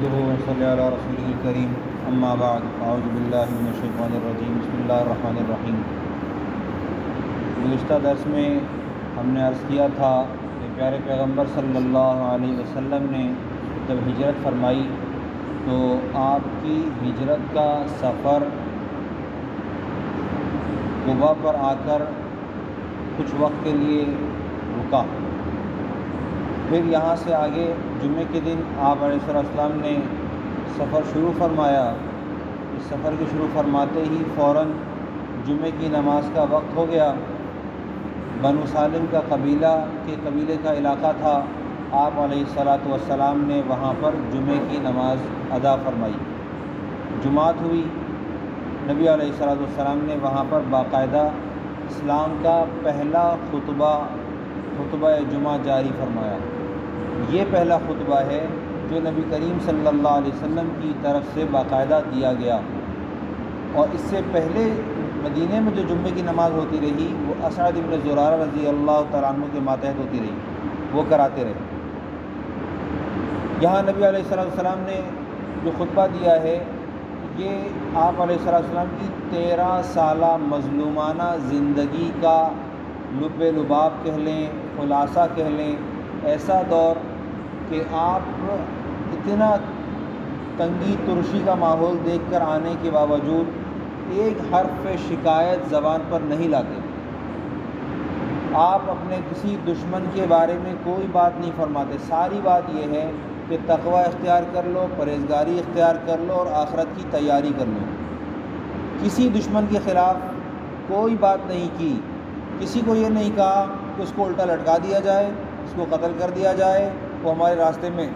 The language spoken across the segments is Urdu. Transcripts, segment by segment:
نحمده ونصلي على رسوله الكريم اما بعد اعوذ باللہ من الشیطان الرجیم بسم اللہ الرحمن الرحیم۔ گزشتہ درس میں ہم نے عرض کیا تھا کہ پیارے پیغمبر صلی اللہ علیہ وسلم نے جب ہجرت فرمائی تو آپ کی ہجرت کا سفر قبا پر آ کر کچھ وقت کے لیے رکا، پھر یہاں سے آگے جمعے کے دن آپ علیہ السلام نے سفر شروع فرمایا۔ اس سفر کے شروع فرماتے ہی فوراً جمعے کی نماز کا وقت ہو گیا۔ بنو سالم کا قبیلے کا علاقہ تھا۔ آپ علیہ السلام نے وہاں پر جمعے کی نماز ادا فرمائی، جمعات ہوئی۔ نبی علیہ السلام نے وہاں پر باقاعدہ اسلام کا پہلا خطبہ جمعہ جاری فرمایا۔ یہ پہلا خطبہ ہے جو نبی کریم صلی اللہ علیہ وسلم کی طرف سے باقاعدہ دیا گیا، اور اس سے پہلے مدینے میں جو جمعے کی نماز ہوتی رہی وہ اسعد بن زرارہ رضی اللہ تعالیٰ عنہ کے ماتحت ہوتی رہی، وہ کراتے رہے۔ یہاں نبی علیہ السلام نے جو خطبہ دیا ہے یہ آپ علیہ السلام کی 13 سالہ مظلومانہ زندگی کا لب لباب کہہ لیں، خلاصہ کہہ لیں۔ ایسا دور کہ آپ اتنا تنگی ترشی کا ماحول دیکھ کر آنے کے باوجود ایک حرف شکایت زبان پر نہیں لاتے۔ آپ اپنے کسی دشمن کے بارے میں کوئی بات نہیں فرماتے، ساری بات یہ ہے کہ تقوی اختیار کر لو، پرہیزگاری اختیار کر لو اور آخرت کی تیاری کر لو۔ کسی دشمن کے خلاف کوئی بات نہیں کی، کسی کو یہ نہیں کہا کہ اس کو الٹا لٹکا دیا جائے، اس کو قتل کر دیا جائے، وہ ہمارے راستے میں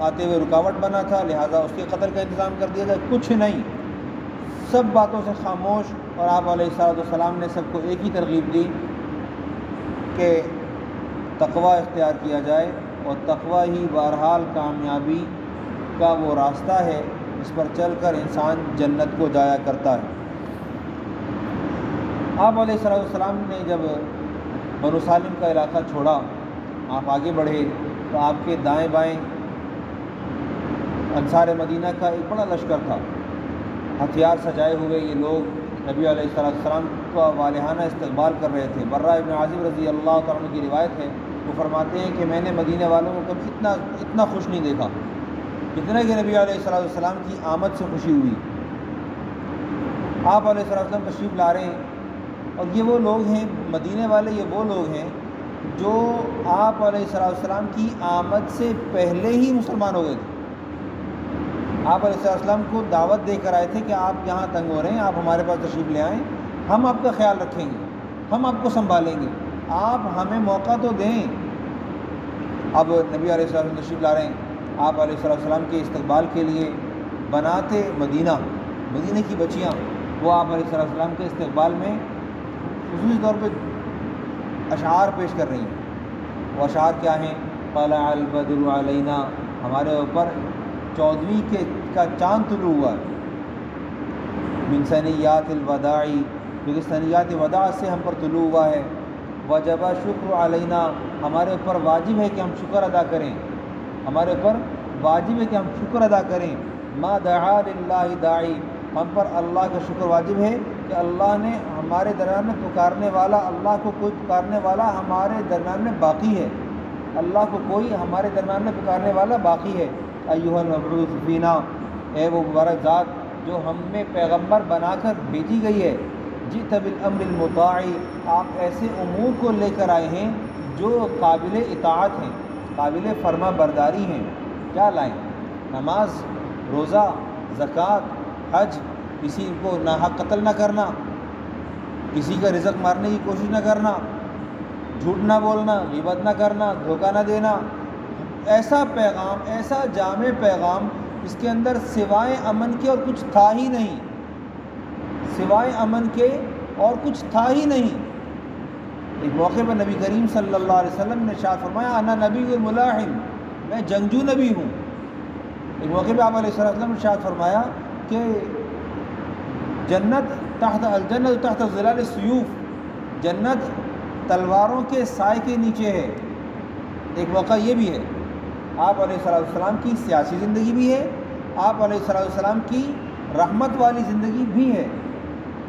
آتے ہوئے رکاوٹ بنا تھا لہٰذا اس کے قتل کا انتظام کر دیا جائے، کچھ نہیں۔ سب باتوں سے خاموش، اور آپ علیہ السلام نے سب کو ایک ہی ترغیب دی کہ تقوی اختیار کیا جائے، اور تقوی ہی بہرحال کامیابی کا وہ راستہ ہے جس پر چل کر انسان جنت کو جایا کرتا ہے۔ آپ علیہ السلام نے جب بنو سالم کا علاقہ چھوڑا، آپ آگے بڑھے تو آپ کے دائیں بائیں انصار مدینہ کا ایک بڑا لشکر تھا، ہتھیار سجائے ہوئے یہ لوگ نبی علیہ السلام کا والہانہ استقبال کر رہے تھے۔ برہ ابن عازب رضی اللہ تعالیٰ عنہ کی روایت ہے، وہ فرماتے ہیں کہ میں نے مدینہ والوں کو کبھی اتنا خوش نہیں دیکھا جتنا کہ نبی علیہ السلام کی آمد سے خوشی ہوئی۔ آپ علیہ السلام تشریف لا رہے ہیں، اور یہ وہ لوگ ہیں، مدینہ والے یہ وہ لوگ ہیں جو آپ علیہ السلام کی آمد سے پہلے ہی مسلمان ہو گئے تھے۔ آپ علیہ السلام کو دعوت دے کر آئے تھے کہ آپ یہاں تنگ ہو رہے ہیں، آپ ہمارے پاس تشریف لے آئیں، ہم آپ کا خیال رکھیں گے، ہم آپ کو سنبھالیں گے، آپ ہمیں موقع تو دیں۔ اب نبی علیہ السلام تشریف لا رہے ہیں، آپ علیہ السلام کے استقبال کے لیے بنات مدینہ کی بچیاں وہ آپ علیہ السلام کے استقبال میں خصوصی طور پہ اشعار پیش کر رہی ہیں۔ وہ اشعار کیا ہیں؟ طلع البدر علینا، ہمارے اوپر 14ویں کا چاند طلوع ہوا ہے۔ من ثنیات الوداع، کیونکہ ثنیات وداع سے ہم پر طلوع ہوا ہے۔ وجب شکر علینا، ہمارے اوپر واجب ہے کہ ہم شکر ادا کریں، ہمارے اوپر واجب ہے کہ ہم شکر ادا کریں۔ ما دعا للہ داعی، ہم پر اللہ کا شکر واجب ہے کہ اللہ نے ہمارے درمیان میں پکارنے والا، اللہ کو کوئی پکارنے والا ہمارے درمیان میں باقی ہے، اللہ کو کوئی ہمارے درمیان میں پکارنے والا باقی ہے۔ ایھا المبعوث فینا، اے وہ مبارک ذات جو ہم میں پیغمبر بنا کر بھیجی گئی ہے۔ جئت بالامر المطاع، آپ ایسے امور کو لے کر آئے ہیں جو قابل اطاعت ہیں، قابل فرما برداری ہیں۔ کیا لائیں؟ نماز، روزہ، زکوٰۃ، حج، کسی کو ناحق قتل نہ کرنا، کسی کا رزق مارنے کی کوشش نہ کرنا، جھوٹ نہ بولنا، غیبت نہ کرنا، دھوکہ نہ دینا۔ ایسا پیغام، ایسا جامع پیغام اس کے اندر سوائے امن کے اور کچھ تھا ہی نہیں، سوائے امن کے اور کچھ تھا ہی نہیں۔ ایک موقع پر نبی کریم صلی اللہ علیہ وسلم نے ارشاد فرمایا انا نبی الملاحم، میں جنگجو نبی ہوں۔ ایک موقع پہ آپ علیہ السلام نے ارشاد فرمایا کہ الجنت تحت ظلال السیوف، جنت تلواروں کے سائے کے نیچے ہے۔ ایک موقع یہ بھی ہے، آپ علیہ السلام کی سیاسی زندگی بھی ہے آپ علیہ السلام کی رحمت والی زندگی بھی ہے،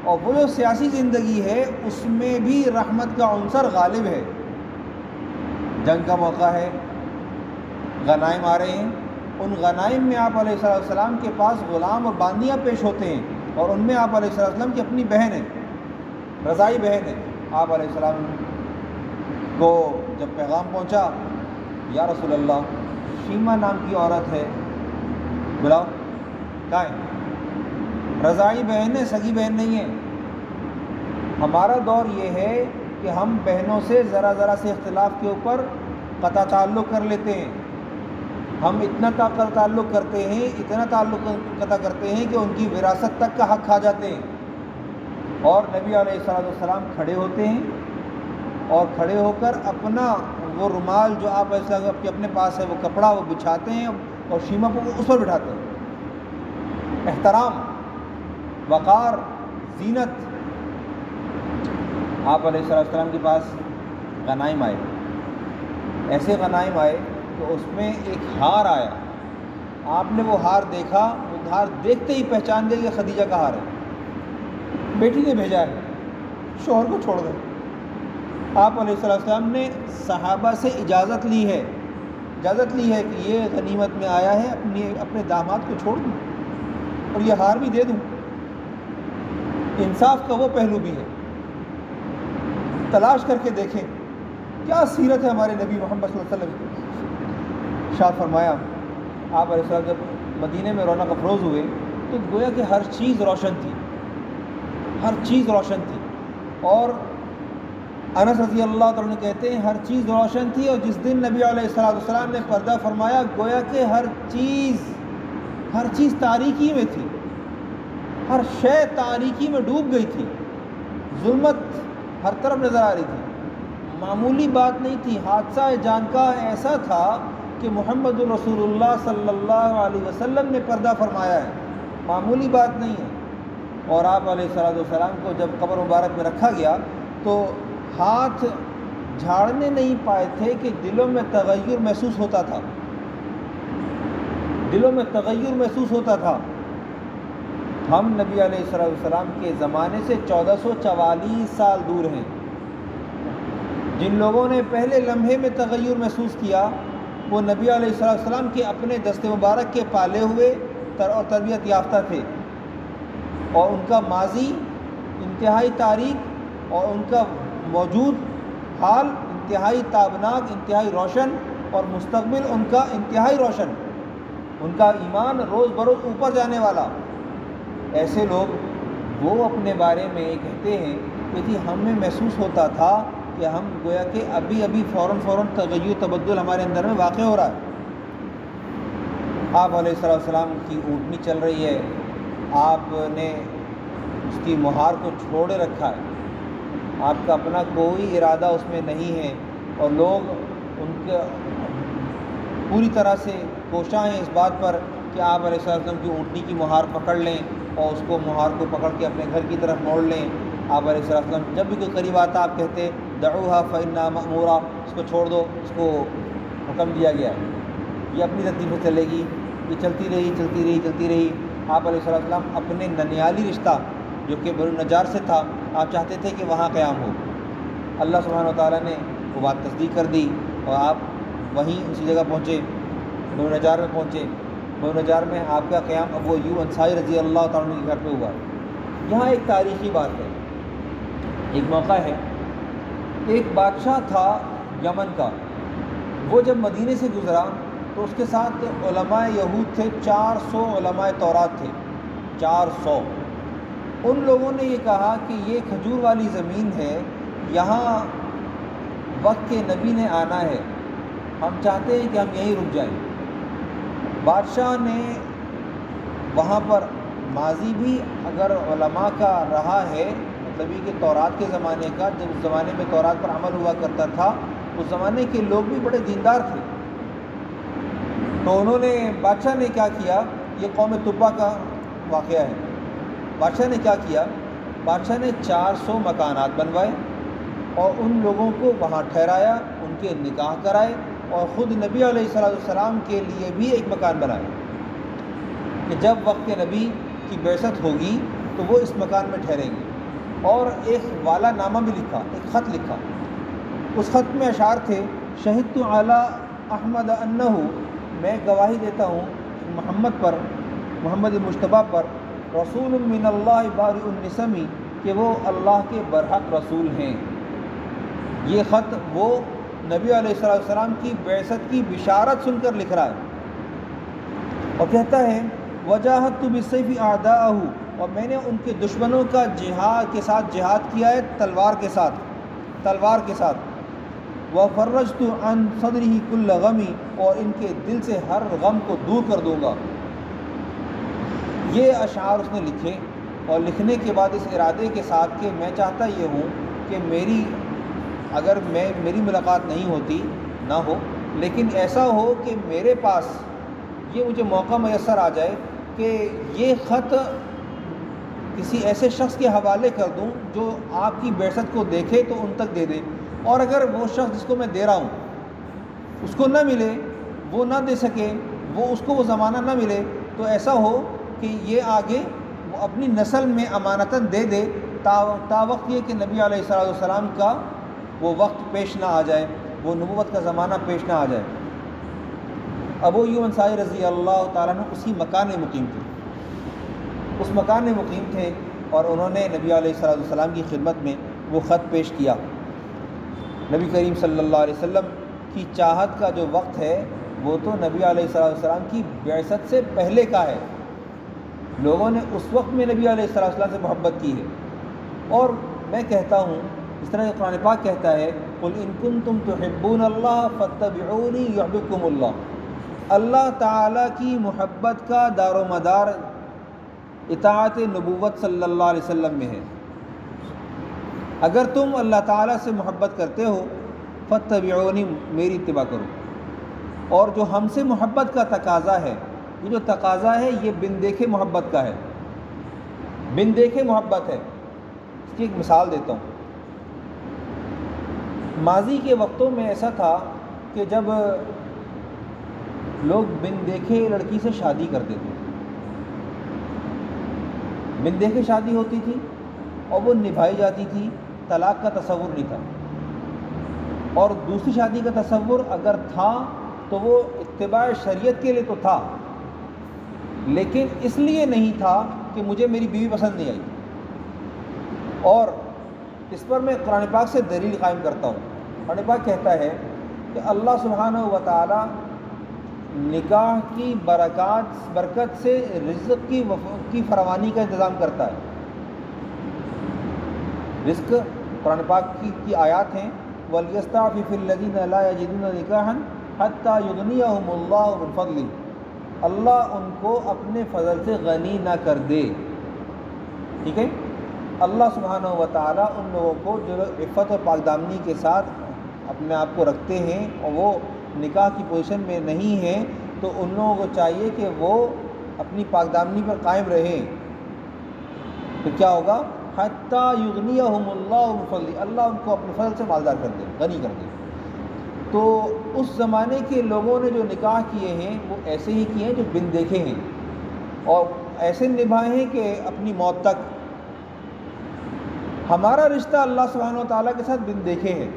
اور وہ جو سیاسی زندگی ہے اس میں بھی رحمت کا عنصر غالب ہے۔ جنگ کا موقع ہے، غنائم آ رہے ہیں، ان غنائم میں آپ علیہ السلام کے پاس غلام اور باندیاں پیش ہوتے ہیں، اور ان میں آپ علیہ السلام کی اپنی بہن ہے، رضائی بہن ہے۔ آپ علیہ السلام کو جب پیغام پہنچا، یا رسول اللہ شیمہ نام کی عورت ہے، بلاؤ، کہاں ہے؟ رضائی بہن ہے، سگی بہن نہیں ہے۔ ہمارا دور یہ ہے کہ ہم بہنوں سے ذرا سے اختلاف کے اوپر قطع تعلق کر لیتے ہیں، ہم اتنا تعلق کرتے ہیں، اتنا تعلق قطع کرتے ہیں کہ ان کی وراثت تک کا حق کھا جاتے ہیں۔ اور نبی علیہ السلام کھڑے ہوتے ہیں، اور کھڑے ہو کر اپنا وہ رومال جو آپ ایسا کہ اپنے پاس ہے، وہ کپڑا وہ بچھاتے ہیں اور شیمہ کو اس پر بٹھاتے ہیں۔ احترام، وقار، زینت۔ آپ علیہ السلام کے پاس غنائم آئے، ایسے غنائم آئے تو اس میں ایک ہار آیا۔ آپ نے وہ ہار دیکھا، وہ ہار دیکھتے ہی پہچان گئے کہ خدیجہ کا ہار ہے، بیٹی نے بھیجا ہے، شوہر کو چھوڑ دیں۔ آپ علیہ السلام نے صحابہ سے اجازت لی ہے کہ یہ غنیمت میں آیا ہے، اپنے داماد کو چھوڑ دوں اور یہ ہار بھی دے دوں۔ انصاف کا وہ پہلو بھی ہے، تلاش کر کے دیکھیں کیا سیرت ہے ہمارے نبی محمد صلی اللہ علیہ وسلم کی۔ ارشاد فرمایا، آپ علیہ السلام جب مدینے میں رونق افروز ہوئے تو گویا کہ ہر چیز روشن تھی، ہر چیز روشن تھی، اور انس رضی اللہ تعالیٰ کہتے ہیں ہر چیز روشن تھی، اور جس دن نبی علیہ السلام نے پردہ فرمایا گویا کہ ہر چیز تاریکی میں تھی، ہر شے تاریکی میں ڈوب گئی تھی، ظلمت ہر طرف نظر آ رہی تھی۔ معمولی بات نہیں تھی، حادثہ جان کا ایسا تھا کہ محمد الرسول اللہ صلی اللہ علیہ وسلم نے پردہ فرمایا ہے، معمولی بات نہیں ہے۔ اور آپ علیہ السلام کو جب قبر مبارک میں رکھا گیا تو ہاتھ جھاڑنے نہیں پائے تھے کہ دلوں میں تغیر محسوس ہوتا تھا، دلوں میں تغیر محسوس ہوتا تھا۔ ہم نبی علیہ السلام کے زمانے سے 1444 سال دور ہیں۔ جن لوگوں نے پہلے لمحے میں تغیر محسوس کیا وہ نبی علیہ السلام کے اپنے دست مبارک کے پالے ہوئے اور تربیت یافتہ تھے، اور ان کا ماضی انتہائی تاریک اور ان کا موجود حال انتہائی تابناک، انتہائی روشن، اور مستقبل ان کا انتہائی روشن، ان کا ایمان روز بروز اوپر جانے والا۔ ایسے لوگ وہ اپنے بارے میں کہتے ہیں کہ جی ہمیں محسوس ہوتا تھا کہ ہم گویا کہ ابھی فوراً تغیر تبدل ہمارے اندر میں واقع ہو رہا ہے۔ آپ علیہ السلام کی اونٹنی چل رہی ہے، آپ نے اس کی مہار کو چھوڑے رکھا ہے، آپ کا اپنا کوئی ارادہ اس میں نہیں ہے، اور لوگ ان کے پوری طرح سے کوشاں ہیں اس بات پر کہ آپ علیہ السلام کی اونٹنی کی مہار پکڑ لیں اور اس کو مہار کو پکڑ کے اپنے گھر کی طرف موڑ لیں۔ آپ علیہ السلام جب بھی کوئی قریب آتا آپ کہتے دعوها فإنها مأمورہ، اس کو چھوڑ دو، اس کو حکم دیا گیا ہے، یہ اپنی ترتیب سے چلے گی۔ یہ چلتی رہی۔ آپ علیہ السلام اپنے ننیالی رشتہ جو کہ بنو نجار سے تھا، آپ چاہتے تھے کہ وہاں قیام ہو، اللہ سبحانہ و تعالیٰ نے وہ بات تصدیق کر دی، اور آپ وہیں اسی جگہ پہنچے، بنو نجار میں پہنچے۔ بنو نجار میں آپ کا قیام ابو ایوب انصاری رضی اللہ تعالیٰ عنہ کے گھر پہ ہوا۔ یہاں ایک تاریخی بات ہے، ایک موقع ہے، ایک بادشاہ تھا یمن کا، وہ جب مدینے سے گزرا تو اس کے ساتھ علماء یہود تھے، 400 علماء تورات تھے، 400۔ ان لوگوں نے یہ کہا کہ یہ کھجور والی زمین ہے، یہاں وقت کے نبی نے آنا ہے، ہم چاہتے ہیں کہ ہم یہیں رک جائیں۔ بادشاہ نے وہاں پر ماضی بھی اگر علماء کا رہا ہے، مطلب یہ کہ تورات کے زمانے کا، جب اس زمانے میں تورات پر عمل ہوا کرتا تھا، اس زمانے کے لوگ بھی بڑے دیندار تھے، تو انہوں نے بادشاہ نے کیا کیا، یہ قوم تبا کا واقعہ ہے۔ بادشاہ نے کیا کیا، بادشاہ نے 400 مکانات بنوائے اور ان لوگوں کو وہاں ٹھہرایا، ان کے نکاح کرائے، اور خود نبی علیہ السلام کے لیے بھی ایک مکان بنایا۔ کہ جب وقت نبی کی بعثت ہوگی تو وہ اس مکان میں ٹھہریں گے. اور ایک والا نامہ بھی لکھا, ایک خط لکھا. اس خط میں اشعار تھے, شہدت علی احمد انہ, میں گواہی دیتا ہوں محمد پر, محمد مجتبیٰ پر, رسول من اللہ بارئ النسمی, کہ وہ اللہ کے برحق رسول ہیں. یہ خط وہ نبی علیہ السلام کی بعثت کی بشارت سن کر لکھ رہا ہے, اور کہتا ہے وجاہدت بالسیف اعداءہ, اور میں نے ان کے دشمنوں کا جہاد کے ساتھ جہاد کیا ہے, تلوار کے ساتھ. وفرجت عن صدرہ کل غمی, اور ان کے دل سے ہر غم کو دور کر دوں گا. یہ اشعار اس نے لکھے, اور لکھنے کے بعد اس ارادے کے ساتھ کہ میں چاہتا یہ ہوں کہ میری ملاقات نہیں ہوتی نہ ہو, لیکن ایسا ہو کہ میرے پاس یہ مجھے موقع میسر آ جائے کہ یہ خط کسی ایسے شخص کے حوالے کر دوں جو آپ کی بعثت کو دیکھے تو ان تک دے دے, اور اگر وہ شخص جس کو میں دے رہا ہوں اس کو نہ ملے, وہ نہ دے سکے, اس کو وہ زمانہ نہ ملے, تو ایسا ہو کہ یہ آگے وہ اپنی نسل میں امانتاً دے دے تا وقت یہ کہ نبی علیہ السلام کا وہ وقت پیش نہ آ جائے, وہ نبوت کا زمانہ پیش نہ آ جائے. ابو ایوب انصاری رضی اللہ تعالیٰ عنہ اسی مکان میں مقیم تھے, اور انہوں نے نبی علیہ السلام کی خدمت میں وہ خط پیش کیا. نبی کریم صلی اللہ علیہ وسلم کی چاہت کا جو وقت ہے وہ تو نبی علیہ السلام کی بعثت سے پہلے کا ہے. لوگوں نے اس وقت میں نبی علیہ السلام سے محبت کی ہے. اور میں کہتا ہوں, اس طرح قرآن پاک کہتا ہے, قل ان کنتم تحبون اللہ فاتبعونی یحببکم اللہ. اللہ تعالیٰ کی محبت کا دار و مدار اطاعت نبوت صلی اللہ علیہ وسلم میں ہے. اگر تم اللہ تعالیٰ سے محبت کرتے ہو فاتبعونی, میری اتباع کرو. اور جو ہم سے محبت کا تقاضا ہے, یہ جو تقاضا ہے یہ بن دیکھے محبت کا ہے, بن دیکھے محبت ہے. اس کی ایک مثال دیتا ہوں. ماضی کے وقتوں میں ایسا تھا کہ جب لوگ بن دیکھے لڑکی سے شادی کرتے تھے, بن دیکھے شادی ہوتی تھی اور وہ نبھائی جاتی تھی, طلاق کا تصور نہیں تھا, اور دوسری شادی کا تصور اگر تھا تو وہ اتباع شریعت کے لیے تو تھا, لیکن اس لیے نہیں تھا کہ مجھے میری بیوی پسند نہیں آئی. اور اس پر میں قرآن پاک سے دلیل قائم کرتا ہوں. قرآن پاک کہتا ہے کہ اللہ سبحانہ و تعالی نکاح کی برکت سے رزق کی فراوانی کا انتظام کرتا ہے. رزق قرآن پاک کی آیات ہیں, وَلْيَسْتَعْفِفِ الَّذِينَ لَا يَجِدُونَ نِكَاحًا حَتَّى يُغْنِيَهُمُ اللَّهُ مِنْ فَضْلِهِ. اللہ ان کو اپنے فضل سے غنی نہ کر دے. ٹھیک ہے, اللہ سبحانہ و تعالیٰ ان لوگوں کو جو عفت اور پاکدامنی کے ساتھ اپنے آپ کو رکھتے ہیں اور وہ نکاح کی پوزیشن میں نہیں ہیں, تو ان لوگوں کو چاہیے کہ وہ اپنی پاکدامنی پر قائم رہیں. تو کیا ہوگا, حتیٰ یغنیہم اللہ من فضلہ, اللہ ان کو اپنے فضل سے مالدار کر دے, غنی کر دے. تو اس زمانے کے لوگوں نے جو نکاح کیے ہیں وہ ایسے ہی کیے ہیں جو بن دیکھے ہیں, اور ایسے نبھائے ہیں کہ اپنی موت تک. ہمارا رشتہ اللہ سبحانہ و تعالیٰ کے ساتھ بن دیکھے ہے,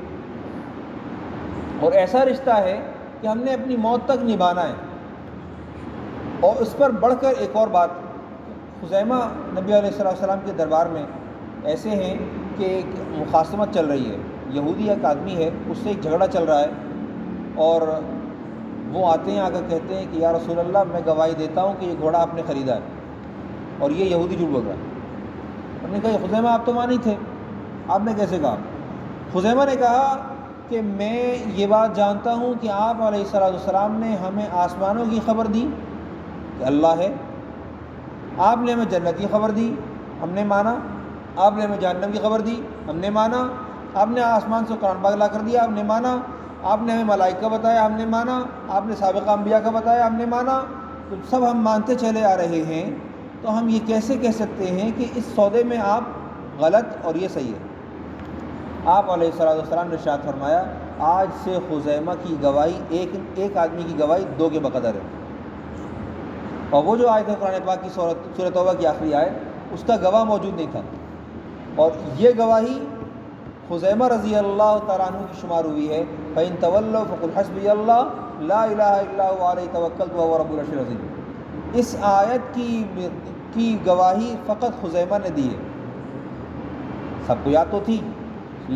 اور ایسا رشتہ ہے کہ ہم نے اپنی موت تک نبھانا ہے. اور اس پر بڑھ کر ایک اور بات, خزیمہ نبی علیہ السلام کے دربار میں ایسے ہیں کہ ایک مخاصمت چل رہی ہے, یہودی ایک آدمی ہے, اس سے ایک جھگڑا چل رہا ہے, اور وہ آتے ہیں, آ کر کہتے ہیں کہ یا رسول اللہ, میں گواہی دیتا ہوں کہ یہ گھوڑا آپ نے خریدا ہے, اور یہ یہودی جھوٹ بول رہا ہے. انہوں نے کہا خزیمہ آپ تو وہاں نہیں تھے, آپ نے کیسے کہا؟ خزیمہ نے کہا کہ میں یہ بات جانتا ہوں کہ آپ علیہ السلام نے ہمیں آسمانوں کی خبر دی کہ اللہ ہے, آپ نے ہمیں جنت کی خبر دی, ہم نے مانا. آپ نے ہمیں جہنم کی خبر دی, ہم نے مانا. آپ نے آسمان سے قرآن پاک لا کر دیا, ہم نے مانا. آپ نے ہمیں ملائکہ بتایا, ہم نے مانا. آپ نے سابقہ انبیاء کا بتایا, ہم نے مانا. تو سب ہم مانتے چلے آ رہے ہیں, تو ہم یہ کیسے کہہ سکتے ہیں کہ اس سودے میں آپ غلط اور یہ صحیح ہے؟ آپ علیہ السلام نے ارشاد فرمایا, آج سے خزیمہ کی گواہی ایک آدمی کی گواہی 2 کے بقدر ہے. اور وہ جو آیت ہے قرآن پاک کی سورۃ توبہ کی آخری آیت، اس کا گواہ موجود نہیں تھا، اور یہ گواہی خزیمہ رضی اللہ تعالیٰ عنہ کی شمار ہوئی ہے، فَإِن تَوَلَّوْا فَقُلْ حَسْبِيَ اللَّهُ لَا إِلَٰهَ إِلَّا هُوَ عَلَيْهِ تَوَكَّلْتُ وَهُوَ رَبُّ الْعَرْشِ الْعَظِيمِ۔ اس آیت کی گواہی فقط خزیمہ نے دی ہے، سب کو یاد تو تھی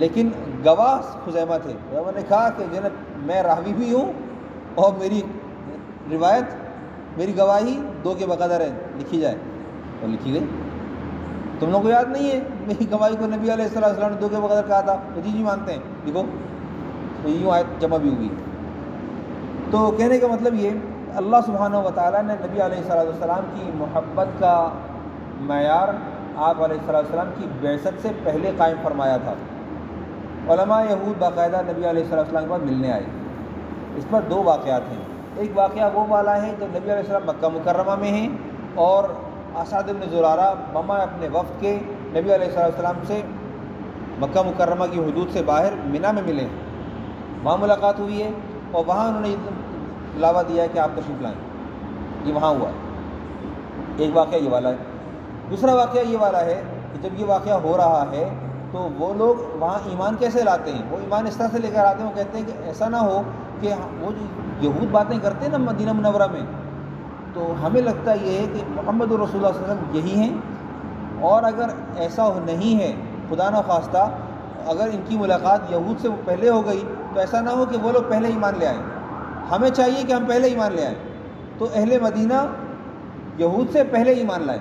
لیکن گواہ خزیمہ تھے۔ خزیمہ نے کہا کہ جنت میں راوی بھی ہوں اور میری روایت، میری گواہی دو کے بقدر ہے، لکھی جائے، اور لکھی گئی۔ تم لوگوں کو یاد نہیں ہے میری گواہی کو نبی علیہ السلام نے دو کے بقدر کہا تھا؟ جی جی مانتے ہیں، لکھو، تو یوں آیت جمع بھی ہوئی۔ تو کہنے کا مطلب یہ، اللہ سبحانہ و تعالیٰ نے نبی علیہ السلام کی محبت کا معیار آپ علیہ السلام کی بعثت سے پہلے قائم فرمایا تھا۔ علماء یہود باقاعدہ نبی علیہ السلام کے بعد ملنے آئے۔ اس پر دو واقعات ہیں۔ ایک واقعہ وہ والا ہے جب نبی علیہ السلام مکہ مکرمہ میں ہیں اور اسعد بن زرارہ مما اپنے وفد کے نبی علیہ السلام سے مکہ مکرمہ کی حدود سے باہر منی میں ملے، وہاں ملاقات ہوئی ہے، اور وہاں انہوں نے بلاوا دیا ہے کہ آپ تشریف لائیں، یہ وہاں ہوا۔ ایک واقعہ یہ والا ہے۔ دوسرا واقعہ یہ والا ہے کہ جب یہ واقعہ ہو رہا ہے تو وہ لوگ وہاں ایمان کیسے لاتے ہیں؟ وہ ایمان اس طرح سے لے کر آتے ہیں، وہ کہتے ہیں کہ ایسا نہ ہو کہ وہ جو یہود باتیں کرتے ہیں نا مدینہ منورہ میں، تو ہمیں لگتا یہ ہے کہ محمد رسول اللہ صلی اللہ علیہ وسلم یہی ہیں، اور اگر ایسا نہیں ہے، خدا نہ خواستہ اگر ان کی ملاقات یہود سے پہلے ہو گئی تو ایسا نہ ہو کہ وہ لوگ پہلے ایمان لے آئیں، ہمیں چاہیے کہ ہم پہلے ایمان لے آئیں۔ تو اہل مدینہ یہود سے پہلے ایمان لائیں،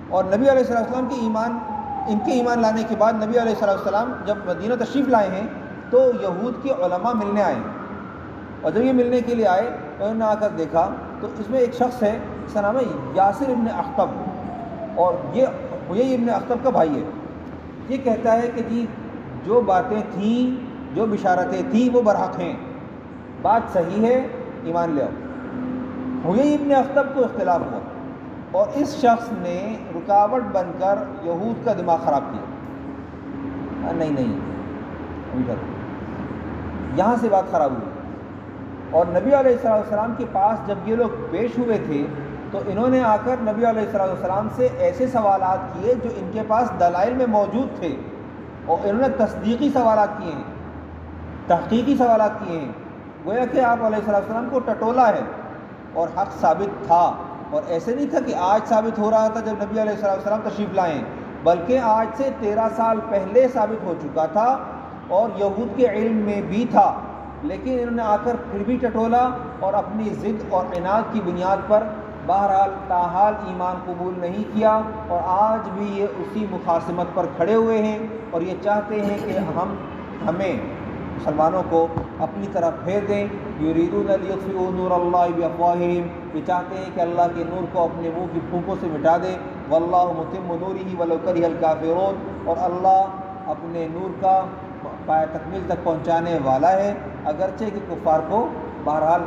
اور نبی علیہ السلام کی ان کے ایمان لانے کے بعد نبی علیہ السلام جب مدینہ تشریف لائے ہیں تو یہود کے علماء ملنے آئے، اور جب یہ ملنے کے لیے آئے تو انہوں نے آ کر دیکھا تو اس میں ایک شخص ہے، اس کا نام ہے یاسر ابن اخطب، اور یہ حیی ابن اخطب کا بھائی ہے۔ یہ کہتا ہے کہ جی جو باتیں تھیں، جو بشارتیں تھیں وہ برحق ہیں، بات صحیح ہے، ایمان لے آؤ۔ حیی ابن اخطب کو اختلاف ہوا، اور اس شخص نے رکاوٹ بن کر یہود کا دماغ خراب کیا، نہیں یہاں سے بات خراب ہوئی، اور نبی علیہ السلام کے پاس جب یہ لوگ پیش ہوئے تھے تو انہوں نے آ کر نبی علیہ السلام سے ایسے سوالات کیے جو ان کے پاس دلائل میں موجود تھے، اور انہوں نے تصدیقی سوالات کیے ہیں، تحقیقی سوالات کیے ہیں، گویا کہ آپ علیہ السلام کو ٹٹولا ہے اور حق ثابت تھا، اور ایسے نہیں تھا کہ آج ثابت ہو رہا تھا جب نبی علیہ السلام تشریف لائیں، بلکہ آج سے 13 سال پہلے ثابت ہو چکا تھا اور یہود کے علم میں بھی تھا، لیکن انہوں نے آ کر پھر بھی ٹٹولا اور اپنی ضد اور عناد کی بنیاد پر بہرحال تاحال ایمان قبول نہیں کیا، اور آج بھی یہ اسی مخاصمت پر کھڑے ہوئے ہیں، اور یہ چاہتے ہیں کہ ہمیں مسلمانوں کو اپنی طرف پھیر دیں۔ یریدون لیطفئوا نور اللہ بافواہہم، یہ چاہتے ہیں کہ اللہ کے نور کو اپنے منہ کی پھونکوں سے مٹا دے، واللہ متم نورہ ولو کرہ الکافرون، اور اللہ اپنے نور کا پایہ تکمیل تک پہنچانے والا ہے، اگرچہ کہ کفار کو بہرحال